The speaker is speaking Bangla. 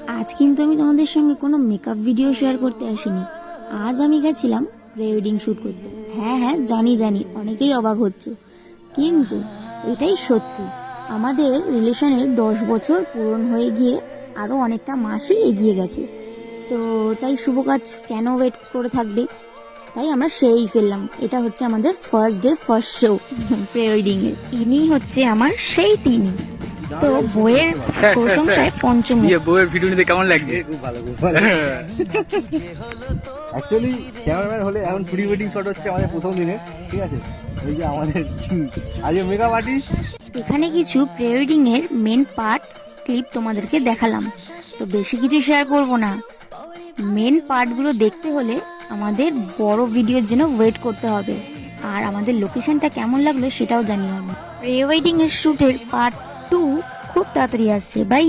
আজ কিন্তু আমি তোমাদের সঙ্গে কোনো মেকআপ ভিডিও শেয়ার করতে আসিনি। আজ আমি গেছিলাম প্রি ওয়েডিং শ্যুট করতে। হ্যাঁ হ্যাঁ, জানি জানি অনেকেই অবাক হচ্ছে, কিন্তু এটাই সত্যি। আমাদের রিলেশনের 10 বছর পূরণ হয়ে গিয়ে আরো অনেকটা মাসই এগিয়ে গেছে। তো তাই শুভ কাজ কেন ওয়েট করে থাকবে, তাই আমরা সেই ফেললাম। এটা হচ্ছে আমাদের first day first show pre wedding এর। ইনি হচ্ছে আমার সেই তিনি, তো বইয়ের প্রশংসায় পঞ্চম। বউয়ের ভিডিও নিতে কেমন লাগছে? খুব ভালো, খুব ভালো। অ্যাকচুয়ালি ক্যামেরাম্যান হলে এখন প্রি ওয়েডিং শট হচ্ছে আমাদের প্রথম দিনে, ঠিক আছে। এই যে আমাদের আজকে মেকআপ আর্টিস্ট, এখানে কিছু প্রি ওয়েডিং এর মেন পার্ট ক্লিপ তোমাদেরকে দেখালাম। তো বেশি কিছু শেয়ার করব না। মেন পার্টগুলো দেখতে হলে আমাদের বড় ভিডিওর জন্য ওয়েট করতে হবে। আর আমাদের লোকেশনটা কেমন লাগলো সেটাও জানিও। প্রি ওয়েডিং এর শুটের পার্ট 2 খুব তাড়াতাড়ি আসছে। বাই।